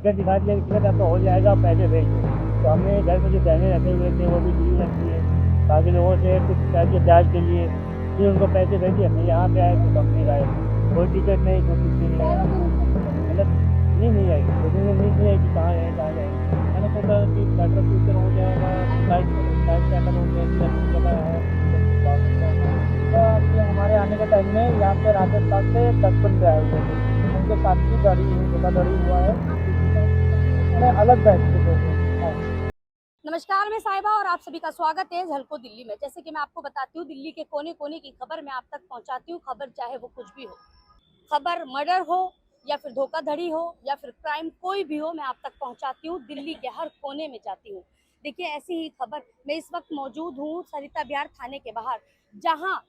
Ticket दिखा दिया कि टिकट आपका हो जाएगा, आप पैसे भेज दो। तो हमने घर में जो गहने रखे हुए थे वो भी गिरवी रख दिए, बाकी लोगों से कुछ पैसे ब्याज के लिए फिर उनको पैसे भेजे। हमने यहाँ पे आए तो कंपनी का कोई टिकट नहीं, कोई कुछ नहीं है, मतलब नींद नहीं आएगी, सोचने में नींद नहीं आएगी कहाँ जाएँ कहाँ जाएँ। मैंने सोचा कि बेटर फ्यूचर हो जाएगा, फ्लाइट फ्लाइट सेटल हो जाएगी, अच्छी जगह है, कि हमारे आने के टाइम में यहाँ पे राजस्थान से 10 बंदे आए हुए थे, उनके साथ भी धोखाधड़ी हुआ है, उन्हें अलग बैच के थे वो। हाँ। नमस्कार, मैं साहिबा और आप सभी का स्वागत है झलको दिल्ली में। जैसे कि मैं आपको बताती हूँ, दिल्ली के कोने कोने की खबर मैं आप तक पहुँचाती हूँ। खबर चाहे वो कुछ भी हो, खबर मर्डर हो या फिर धोखाधड़ी हो या फिर क्राइम कोई भी हो, मैं आप तक पहुँचाती हूँ। दिल्ली के हर कोने में जाती हूँ। देखिए, ऐसी ही खबर मैं इस वक्त मौजूद हूँ सरिता बिहार थाने के बाहर, जहाँ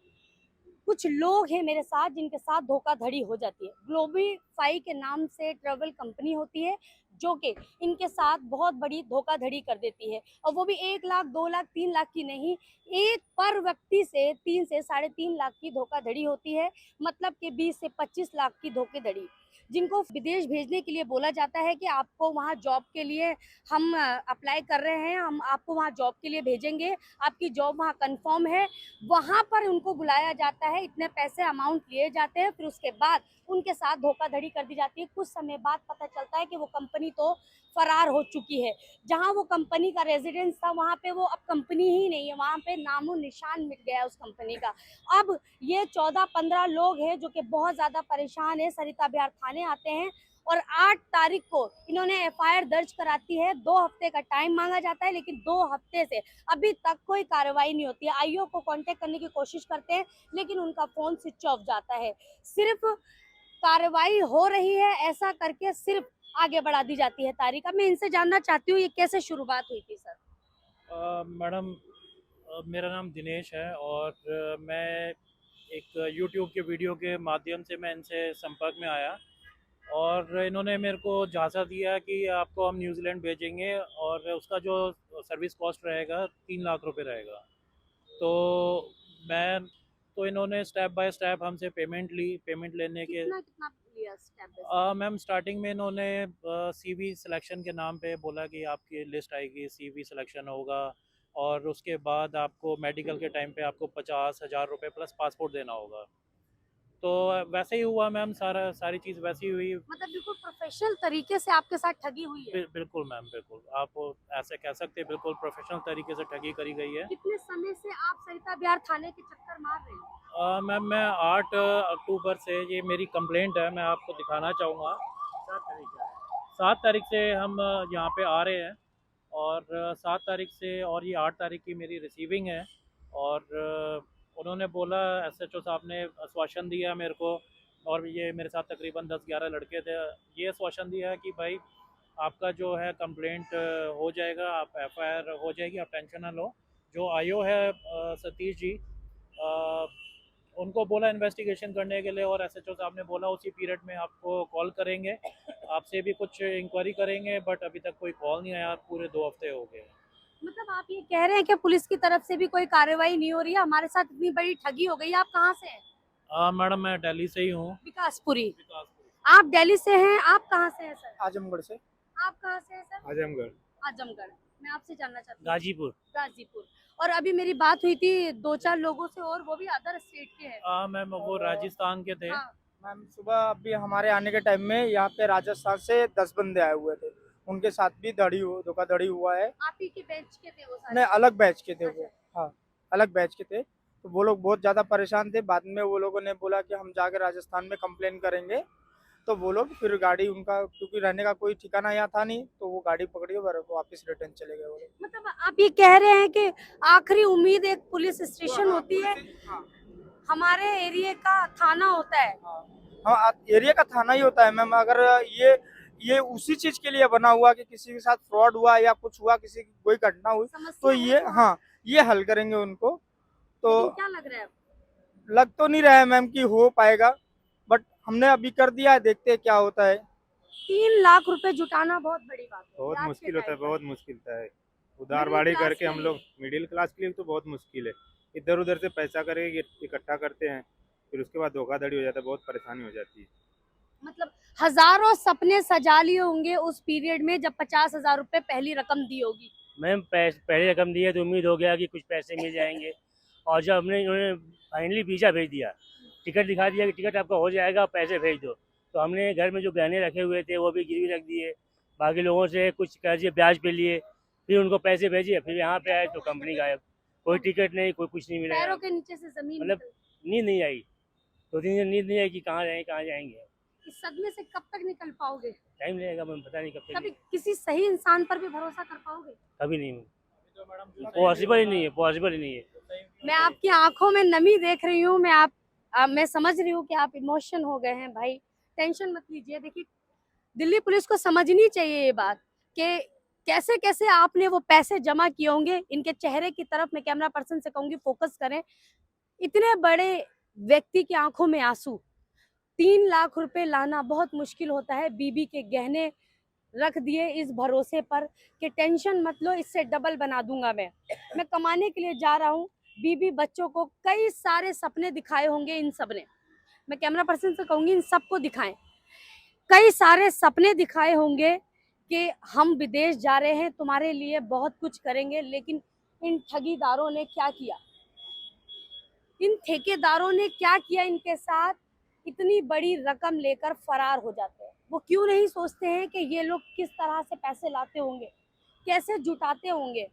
कुछ लोग हैं मेरे साथ जिनके साथ धोखाधड़ी हो जाती है। ग्लोबीफाई के नाम से ट्रेवल कंपनी होती है जो कि इनके साथ बहुत बड़ी धोखाधड़ी कर देती है, और वो भी 1 लाख 2 लाख 3 लाख की नहीं, एक पर व्यक्ति से 3 से 3.5 लाख की धोखाधड़ी होती है। मतलब कि 20 से 25 लाख की धोखाधड़ी, जिनको विदेश भेजने के लिए बोला जाता है कि आपको वहाँ जॉब के लिए हम अप्लाई कर रहे हैं, हम आपको वहाँ जॉब के लिए भेजेंगे, आपकी जॉब वहाँ कंफर्म है। वहाँ पर उनको बुलाया जाता है, इतने पैसे अमाउंट लिए जाते हैं, फिर उसके बाद उनके साथ धोखाधड़ी कर दी जाती है। कुछ समय बाद पता चलता है कि वो कंपनी तो फरार हो चुकी है। जहाँ वो कंपनी का रेजिडेंस था वहाँ पे वो अब कंपनी ही नहीं है, वहाँ पे नामो निशान मिट गया उस कंपनी का। अब ये 14-15 लोग हैं जो कि बहुत ज़्यादा परेशान है, सरिता बिहार थाने आते हैं और 8 तारीख को इन्होंने एफआईआर दर्ज कराती है। 2 हफ्ते का टाइम मांगा जाता है, लेकिन 2 हफ्ते से अभी तक कोई कार्रवाई नहीं होती है। आईओ को कांटेक्ट करने की कोशिश करते हैं, लेकिन उनका फोन स्विच ऑफ जाता है। सिर्फ कार्रवाई हो रही है ऐसा करके सिर्फ आगे बढ़ा दी जाती है तारीख। अब मैं इनसे जानना चाहती हूँ ये कैसे शुरुआत हुई थी सर? मैडम, मेरा नाम दिनेश है और मैं एक यूट्यूब के वीडियो के माध्यम से मैं इनसे संपर्क में आया और इन्होंने मेरे को झांसा दिया कि आपको हम न्यूजीलैंड भेजेंगे और उसका जो सर्विस कॉस्ट रहेगा 3 लाख रुपए रहेगा। तो मैं तो इन्होंने स्टेप बाय स्टेप हमसे पेमेंट ली। पेमेंट लेने के कितना कितना लिया step by step? Ma'am, starting में इन्होंने सीवी सिलेक्शन के नाम पे बोला कि आपकी लिस्ट आएगी, सीवी सिलेक्शन होगा और उसके बाद आपको मेडिकल के टाइम पे आपको 50,000 रुपये प्लस पासपोर्ट देना होगा। तो वैसे ही हुआ मैम, सारी चीज़ वैसी ही हुई। मतलब बिल्कुल प्रोफेशनल तरीके से आपके साथ ठगी हुई है। बिल्कुल मैम, बिल्कुल आप ऐसे कह सकते हैं, बिल्कुल प्रोफेशनल तरीके से ठगी करी गई है। कितने समय से आप सरिता बिहार थाने के चक्कर मार रहे हैं? मैम, मैं 8 अक्टूबर से ये मेरी कंप्लेंट है, मैं आपको दिखाना चाहूँगा। 7 तारीख से हम यहाँ पे आ रहे हैं और 7 तारीख से और ये 8 तारीख की मेरी रिसीविंग है। और उन्होंने बोला, एसएचओ साहब ने आश्वासन दिया मेरे को, और ये मेरे साथ तकरीबन 10-11 लड़के थे। ये आश्वासन दिया कि भाई आपका जो है कंप्लेंट हो जाएगा, आप एफआईआर हो जाएगी, आप टेंशन ना लो। जो आईओ है सतीश जी, अ, उनको बोला इन्वेस्टिगेशन करने के लिए, और एसएचओ साहब ने बोला उसी पीरियड में आपको कॉल करेंगे, आपसे भी कुछ इंक्वायरी करेंगे। बट अभी तक कोई कॉल नहीं आया, पूरे 2 हफ्ते हो गए। मतलब आप ये कह रहे हैं कि पुलिस की तरफ से भी कोई कार्रवाई नहीं हो रही है, हमारे साथ इतनी बड़ी ठगी हो गई है। आप कहाँ से हैं? मैडम, मैं दिल्ली से ही हूँ। विकासपुरी। विकासपुर। आप दिल्ली से हैं, आप कहाँ से हैं सर? आजमगढ़ से। आप कहाँ से हैं सर? आजमगढ़। आजमगढ़। मैं आपसे जानना चाहती हूँ। गाजीपुर। गाजीपुर। और अभी मेरी बात हुई थी 2-4 लोगों से, और वो भी अदर स्टेट के हैं। मैम, वो राजस्थान के थे। हाँ। मैम, सुबह अभी हमारे आने के टाइम में यहाँ पे राजस्थान से 10 बंदे आए हुए थे, उनके साथ भी धोखाधड़ी हुआ है। आप ही के बैच के थे वो सारे? नहीं, अलग बैच के थे वो। अच्छा। हाँ, अलग बैच के थे। तो वो लोग बहुत ज़्यादा परेशान थे। बाद में वो लोगों ने बोला कि हम जाकर राजस्थान में कंप्लेन करेंगे। तो वो लोग फिर गाड़ी, उनका क्योंकि रहने का कोई ठिकाना यहाँ था नहीं, तो वो गाड़ी पकड़ी और वापस रिटर्न चले गए वो लोग। मतलब आप ये कह रहे हैं कि आखिरी उम्मीद एक पुलिस स्टेशन होती है, हाँ, हमारे एरिया का थाना होता है। हाँ, एरिया का थाना ही होता है मैम। अगर ये उसी चीज के लिए बना हुआ कि किसी के साथ फ्रॉड हुआ या कुछ हुआ, किसी की कोई घटना हुई, समस्या तो है ये, तो हाँ, ये हल करेंगे उनको। तो लेकिन क्या लग रहा है? लग तो नहीं रहा है मैम कि हो पाएगा, बट हमने अभी कर दिया है, देखते हैं क्या होता है। 3 लाख रुपए जुटाना बहुत बड़ी बात है बहुत आज के मुश्किल होता है, टाइम पर। बहुत मुश्किल होता है। मिडिल उधारबाड़ी क्लास करके के हम लिए। लोग, मिडिल क्लास के लिए तो बहुत मुश्किल है। इधर उधर से पैसा करके इकट्ठा करते हैं, फिर उसके बाद धोखाधड़ी हो जाता है, बहुत परेशानी हो जाती है। मतलब हजारों सपने सजा लिए होंगे उस पीरियड में जब 50,000 रुपए पहली रकम दी होगी। मैम पहले रकम दी है तो उम्मीद हो गया कि कुछ पैसे मिल जाएंगे, और जब इन्होंने फाइनली वीज़ा भेज दिया, टिकट दिखा दिया कि टिकट आपका हो जाएगा, पैसे भेज दो, तो हमने घर में जो गहने रखे हुए थे वो भी गिरवी रख दिए, बाकी लोगों से कुछ कर्जे ब्याज पे लिए, फिर उनको पैसे भेजे, फिर यहाँ पे आए तो कंपनी गायब, कोई टिकट नहीं, कोई कुछ नहीं मिला। पैरों के नीचे से जमीन मतलब नींद नहीं आई, 2-3 दिन नींद नहीं आई कि कहाँ जाएंगे कहाँ जाएंगे। इस सदमे से कब तक निकल पाओगे? टाइम लगेगा मैम, पता नहीं कब कभी तक। किसी सही इंसान पर भी भरोसा कर पाओगे? कभी नहीं, तो मैडम पॉसिबल ही नहीं है, पॉसिबल ही नहीं है। मैं आपकी आंखों में नमी देख रही हूँ, मैं समझ रही हूँ कि आप इमोशन हो गए हैं भाई। टेंशन मत लीजिए। देखिए, दिल्ली पुलिस को समझनी चाहिए ये बात कि कैसे कैसे आपने वो पैसे जमा किए होंगे। इनके चेहरे की तरफ मैं कैमरा पर्सन से कहूंगी फोकस करें। इतने बड़े व्यक्ति की आंखों में आंसू, 3 लाख रुपए लाना बहुत मुश्किल होता है। बीबी के गहने रख दिए इस भरोसे पर कि टेंशन मत लो, इससे डबल बना दूंगा मैं कमाने के लिए जा रहा हूँ। बीबी बच्चों को कई सारे सपने दिखाए होंगे इन सब ने। मैं कैमरा पर्सन से कहूंगी इन सबको दिखाएं। कई सारे सपने दिखाए होंगे कि हम विदेश जा रहे हैं, तुम्हारे लिए बहुत कुछ करेंगे, लेकिन इन ठगीदारों ने क्या किया, इन ठेकेदारों ने क्या किया इनके साथ। इतनी बड़ी रकम लेकर फरार हो जाते हैं। वो क्यों नहीं सोचते हैं कि ये लोग किस तरह से पैसे लाते होंगे, कैसे जुटाते होंगे।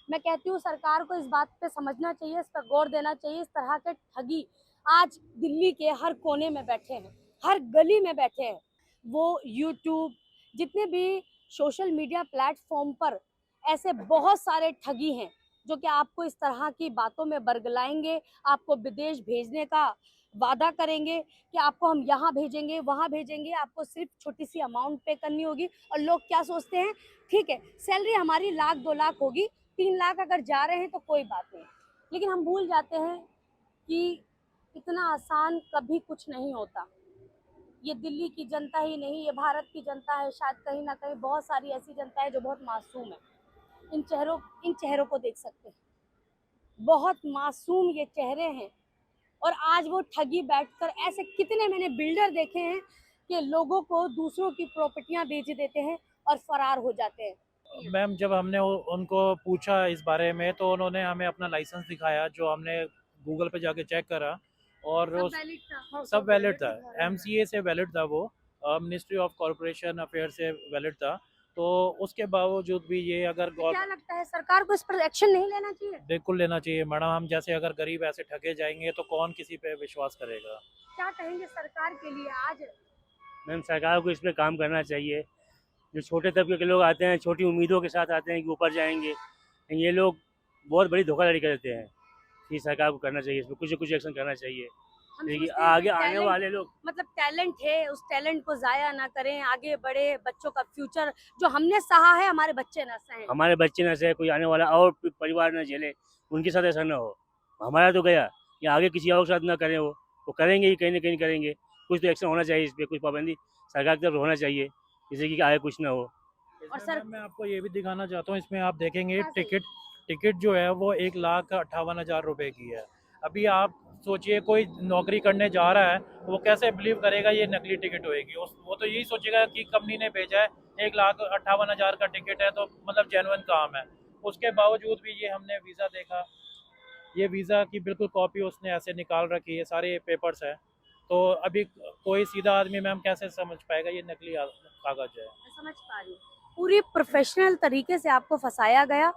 मैं कहती हूँ सरकार को इस बात पे समझना चाहिए, इस पर गौर देना चाहिए। इस तरह के ठगी आज दिल्ली के हर कोने में बैठे हैं, हर गली में बैठे हैं। वो यूट्यूब, जितने भी सोशल मीडिया प्लेटफॉर्म पर ऐसे बहुत सारे ठगी हैं जो कि आपको इस तरह की बातों में बरगलाएंगे, आपको विदेश भेजने का वादा करेंगे कि आपको हम यहाँ भेजेंगे वहाँ भेजेंगे, आपको सिर्फ छोटी सी अमाउंट पे करनी होगी। और लोग क्या सोचते हैं, ठीक है सैलरी हमारी 1-2 लाख होगी, 3 लाख अगर जा रहे हैं तो कोई बात नहीं। लेकिन हम भूल जाते हैं कि इतना आसान कभी कुछ नहीं होता। ये दिल्ली की जनता ही नहीं, ये भारत की जनता है, शायद कहीं ना कहीं बहुत सारी ऐसी जनता है जो बहुत मासूम है। इन चेहरों को देख सकते हैं, बहुत मासूम ये चेहरे हैं। और आज वो ठगी बैठकर, ऐसे कितने मैंने बिल्डर देखे हैं कि लोगों को दूसरों की प्रॉपर्टियां बेच देते हैं और फरार हो जाते हैं। मैम जब हमने उनको पूछा इस बारे में तो उन्होंने हमें अपना लाइसेंस दिखाया, जो हमने गूगल पे जाके चेक करा और सब वैलिड था। MCA से वैलिड था, वो मिनिस्ट्री ऑफ कॉरपोरेशन अफेयर से वैलिड था। तो उसके बावजूद भी ये अगर क्या लगता है सरकार को इस पर एक्शन नहीं लेना चाहिए? बिल्कुल लेना चाहिए मैडम। हम जैसे अगर गरीब ऐसे ठगे जाएंगे तो कौन किसी पे विश्वास करेगा। क्या कहेंगे सरकार के लिए आज? मैम सरकार को इस पर काम करना चाहिए। जो छोटे तबके के लोग आते हैं, छोटी उम्मीदों के साथ आते हैं कि ऊपर जाएंगे, लेकिन ये लोग बहुत बड़ी धोखाधड़ी करते हैं। कि सरकार को करना चाहिए, इसमें कुछ न कुछ एक्शन करना चाहिए, हम देखिए सोचते हैं आगे कि आने वाले लोग। मतलब टैलेंट है, उस टैलेंट को जाया ना करें, आगे बढ़े, बच्चों का फ्यूचर जो हमने सहा है हमारे बच्चे ना सहें। हमारे बच्चे न से कोई आने वाला और परिवार न झेले, उनके साथ ऐसा ना हो। हमारा तो गया, कि आगे किसी और के साथ ना करें, वो करेंगे ही, कहीं ना कहीं करेंगे। कुछ तो एक्शन होना चाहिए इस पर, कुछ पाबंदी सरकार की तरफ होना चाहिए, जिससे कि आगे कुछ ना हो। और सर मैं आपको ये भी दिखाना चाहता हूँ, इसमें आप देखेंगे हाँ सही। टिकट जो है वो 1,58,000 रुपए की है। अभी आप सोचिए कोई नौकरी करने जा रहा है, वो कैसे बिलीव करेगा ये नकली टिकट होएगी। वो तो यही सोचेगा कि कंपनी ने भेजा है, 1,58,000 का टिकट है तो मतलब जेन्युइन काम है। उसके बावजूद भी ये हमने वीज़ा देखा, ये वीज़ा की बिल्कुल कॉपी उसने ऐसे निकाल रखी है, सारे पेपर्स हैं। तो अभी कोई सीधा आदमी मैम कैसे समझ पाएगा ये नकली कागज है। मैं समझ पा रही हूँ, पूरी प्रोफेशनल तरीके से आपको फंसाया गया।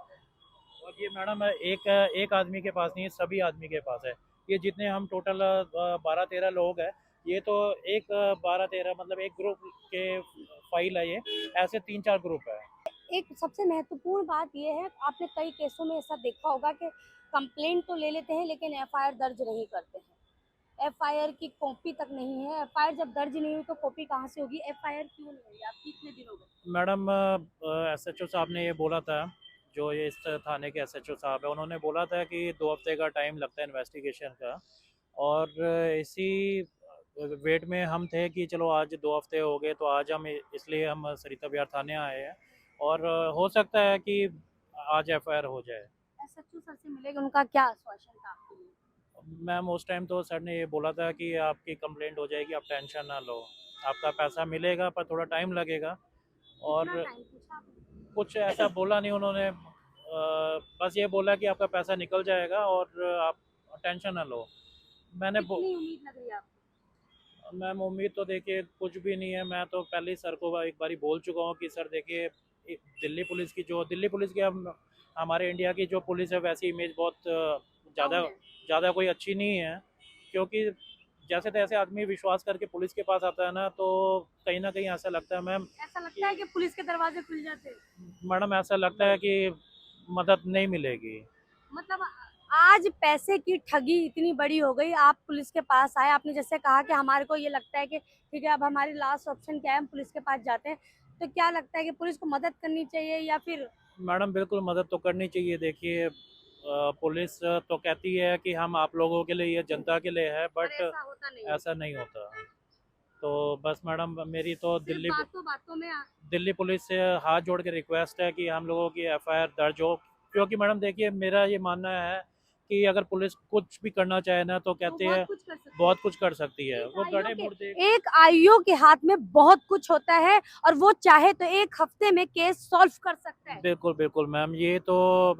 और ये मैडम एक आदमी के पास नहीं है, सभी आदमी के पास है। ये जितने हम टोटल 12-13 लोग हैं, ये तो एक 12-13 मतलब एक ग्रुप के फाइल है ये, ऐसे 3-4 ग्रुप है। एक सबसे महत्वपूर्ण बात यह है, आपने कई केसों में ऐसा देखा होगा कि कंप्लेंट तो ले लेते हैं लेकिन FIR दर्ज नहीं करते हैं। FIR की कॉपी तक नहीं है। FIR जब दर्ज नहीं हुई तो कॉपी कहाँ से होगी? FIR क्यों नहीं हुई? आप कितने दिन हो गए? मैडम SHO साहब ने ये बोला था, जो ये इस थाने के SHO साहब है, उन्होंने बोला था कि 2 हफ्ते का टाइम लगता है इन्वेस्टिगेशन का। और इसी वेट में हम थे कि चलो आज 2 हफ्ते हो गए, तो आज हम इसलिए हम सरिता बिहार थाने आए हैं। और हो सकता है कि आज FIR हो जाए। SHO सर से मिलेगा, उनका क्या आश्वासन था आपके लिए? मैम उस टाइम तो सर ने ये बोला था कि आपकी कंप्लेंट हो जाएगी, आप टेंशन ना लो, आपका पैसा मिलेगा पर थोड़ा टाइम लगेगा। और कितना टाइम पूछा आपने? कुछ ऐसा बोला नहीं उन्होंने, बस ये बोला कि आपका पैसा निकल जाएगा और आप टेंशन ना लो। मैंने कितनी उम्मीद लग रही है आपको? मैम उम्मीद तो देखिए कुछ भी नहीं है। मैं तो पहले ही सर को एक बारी बोल चुका हूँ कि सर देखिए दिल्ली पुलिस की हमारे इंडिया की जो पुलिस है वैसी इमेज बहुत ज़्यादा डाउन है। ज़्यादा कोई अच्छी नहीं है। क्योंकि जैसे तैसे आदमी विश्वास करके पुलिस के पास आता है ना, तो कहीं ना कहीं ऐसा लगता है मैम, ऐसा लगता है कि पुलिस के दरवाजे खुल जाते हैं। मैडम ऐसा लगता है कि मदद नहीं मिलेगी। मतलब आज पैसे की ठगी इतनी बड़ी हो गई, आप पुलिस के पास आए, आपने जैसे कहा कि हमारे को ये लगता है कि ठीक है अब हमारी लास्ट ऑप्शन क्या है, हम पुलिस के पास जाते हैं, तो क्या लगता है कि पुलिस को मदद करनी चाहिए या फिर? मैडम बिल्कुल मदद तो करनी चाहिए। देखिए पुलिस तो कहती है कि हम आप लोगों के लिए, ये जनता के लिए है, पर बट ऐसा होता नहीं है। ऐसा नहीं होता। तो बस मैडम मेरी तो सिर्फ बातों बातों में दिल्ली पुलिस से हाथ जोड़ के रिक्वेस्ट है कि हम लोगों की एफआईआर दर्ज हो। क्योंकि मैडम देखिए मेरा ये मानना है कि अगर पुलिस कुछ भी करना चाहे ना तो कहते हैं बहुत कुछ कर सकती है। वो गड़े मुर्दे एक आईओ के हाथ में बहुत कुछ होता है और वो चाहे तो एक हफ्ते में केस सॉल्व कर सकता है। बिल्कुल बिल्कुल मैम, ये तो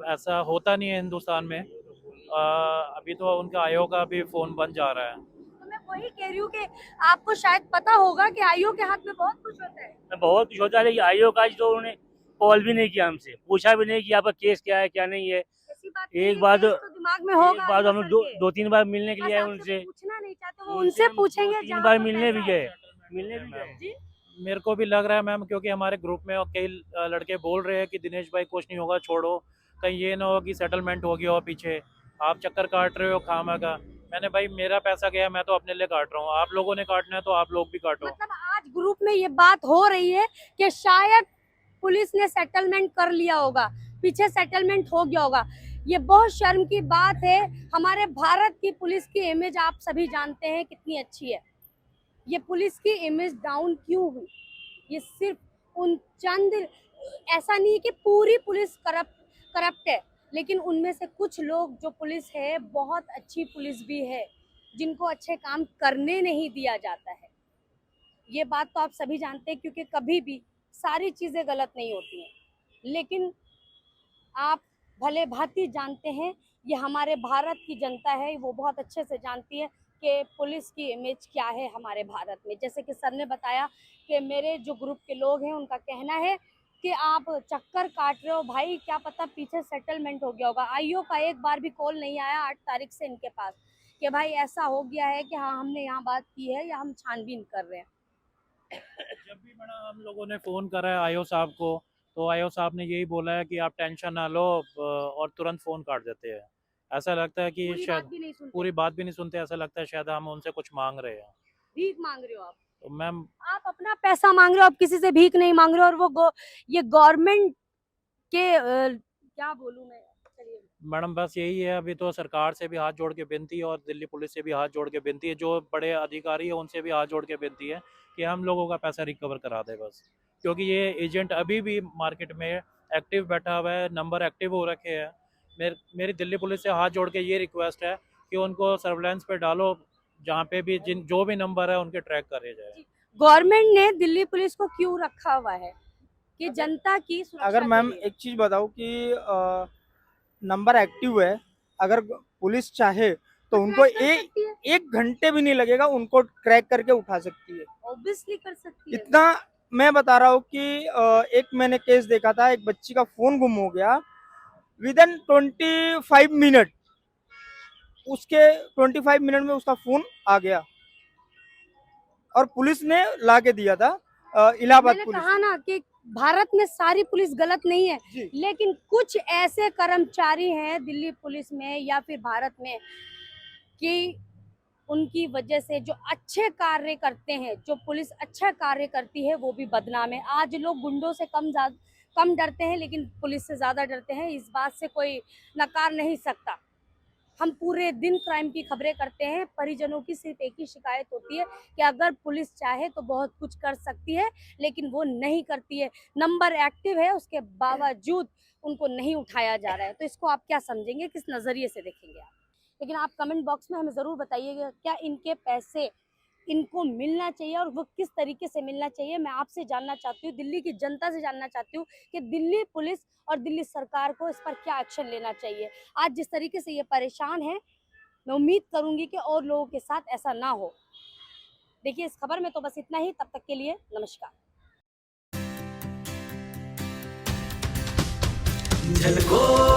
ऐसा होता नहीं है हिंदुस्तान में। अभी तो उनका आयोग का भी फोन बन जा रहा है। तो मैं वही कह रही हूँ कि आपको शायद पता होगा कि आईओ के हाथ में बहुत कुछ होता है। बहुत कुछ होता है, लेकिन आईओ का आज तो उन्होंने कॉल भी नहीं किया, हमसे पूछा भी नहीं कि आपका केस क्या है क्या नहीं है। ऐसी बात एक नहीं है, बात केस तो दिमाग में होगा। एक बात हम आईओ लोग सर के। दो तीन बार मिलने के बस लिए आए आपसे उनसे। पूछना नहीं चाहते, वो उनसे पूछेंगे तीन जहाँ बार पर मिलने भी पैसा है। गए, मिलने भी गए। जी मेरे को भी लग रहा है मैम, क्योंकि हमारे ग्रुप में और कई लड़के बोल रहे हैं कि दिनेश भाई कुछ नहीं होगा, छोड़ो, कहीं ये ना हो कि सेटलमेंट हो गया हो पीछे, आप चक्कर काट रहे हो खामा का। मैंने भाई मेरा पैसा गया, मैं तो अपने लिए काट रहा हूँ, आप लोगों ने काटना है तो आप लोग भी काटो। मतलब आज ग्रुप में ये बात हो रही है कि शायद पुलिस ने सेटलमेंट कर लिया होगा, पीछे सेटलमेंट हो गया होगा। ये बहुत शर्म की बात है। हमारे भारत की पुलिस की इमेज आप सभी जानते हैं कितनी अच्छी है। ये पुलिस की इमेज डाउन क्यों हुई? ये सिर्फ उन चंद, ऐसा नहीं कि पूरी पुलिस करप्ट है, लेकिन उनमें से कुछ लोग जो पुलिस है, बहुत अच्छी पुलिस भी है, जिनको अच्छे काम करने नहीं दिया जाता है। ये बात तो आप सभी जानते हैं, क्योंकि कभी भी सारी चीजें गलत नहीं होती हैं। लेकिन आप भले भांति जानते हैं, ये हमारे भारत की जनता है, वो बहुत अच्छे से जानती है कि पुलिस की इमेज क्या है हमारे भारत में। जैसे कि सर ने बताया कि मेरे जो ग्रुप के लोग हैं उनका कहना है कि आप चक्कर काट रहे हो भाई, क्या पता पीछे सेटलमेंट हो गया होगा। आईओ का एक बार भी कॉल नहीं आया 8 तारीख से इनके पास कि भाई ऐसा हो गया है कि हाँ हमने यहाँ बात की है या हम छानबीन कर रहे हैं। जब भी मैडम हम लोगों ने फ़ोन करा है आईओ साहब को, तो आईओ साहब ने यही बोला है कि आप टेंशन ना लो, और तुरंत फ़ोन काट देते हैं। ऐसा लगता है कि पूरी बात शायद भी नहीं सुनते, पूरी बात भी नहीं सुनते, ऐसा लगता है शायद हम उनसे कुछ मांग रहे हैं। भीख मांग रहे हो आप। तो मैम आप अपना पैसा मांग रहे हो, आप किसी से भीख नहीं मांग रहे हो। और वो ये गवर्नमेंट के क्या बोलूं मैं, चलिए। मैडम बस यही है, अभी तो सरकार से भी हाथ जोड़ के विनती है और दिल्ली पुलिस से भी हाथ जोड़ के विनती है, जो बड़े अधिकारी है उनसे भी हाथ जोड़ के विनती है कि हम लोगों का पैसा रिकवर करा दे बस। क्योंकि ये एजेंट अभी भी मार्केट में एक्टिव बैठा हुआ है, नंबर एक्टिव हो रखे हैं। मेरी दिल्ली पुलिस से हाथ जोड़ के ये रिक्वेस्ट है कि उनको सर्विलांस पे डालो, जहाँ पे भी जो भी नंबर है उनके ट्रैक करे जाए। गवर्नमेंट ने दिल्ली पुलिस को क्यों रखा हुआ है? कि जनता की सुरक्षा अगर के मैम लिए। एक चीज बताऊं कि नंबर एक्टिव है, अगर पुलिस चाहे तो उनको ट्रैक कर सकती है, एक घंटे भी नहीं लगेगा, उनको ट्रैक करके उठा सकती है। ऑब्वियसली कर सकती है। इतना मैं बता रहा हूँ कि एक मैंने केस देखा था, एक बच्ची का फोन गुम हो गया, विद इन 25 मिनट, उसके 25 मिनट में उसका फोन आ गया और पुलिस ने ला के दिया था, इलाहाबाद मैंने पुलिस। कहा ना कि भारत में सारी पुलिस गलत नहीं है, जी। लेकिन कुछ ऐसे कर्मचारी हैं दिल्ली पुलिस में या फिर भारत में कि उनकी वजह से जो अच्छे कार्य करते हैं, जो पुलिस अच्छा कार्य करती है, वो भी बदनाम है। आज लोग गुंडों से कम डरते हैं, लेकिन पुलिस से ज्यादा डरते हैं। इस बात से कोई नकार नहीं सकता। हम पूरे दिन क्राइम की खबरें करते हैं, परिजनों की सिर्फ एक ही शिकायत होती है कि अगर पुलिस चाहे तो बहुत कुछ कर सकती है, लेकिन वो नहीं करती है। नंबर एक्टिव है, उसके बावजूद उनको नहीं उठाया जा रहा है। तो इसको आप क्या समझेंगे, किस नज़रिए से देखेंगे आप? लेकिन आप कमेंट बॉक्स में हमें ज़रूर बताइएगा, क्या इनके पैसे इनको मिलना चाहिए और वो किस तरीके से मिलना चाहिए, मैं आपसे जानना चाहती हूँ, दिल्ली की जनता से जानना चाहती हूँ कि दिल्ली पुलिस और दिल्ली सरकार को इस पर क्या एक्शन लेना चाहिए। आज जिस तरीके से ये परेशान है, मैं उम्मीद करूंगी कि और लोगों के साथ ऐसा ना हो। देखिए, इस खबर में तो बस इतना ही। तब तक के लिए नमस्कार। झलको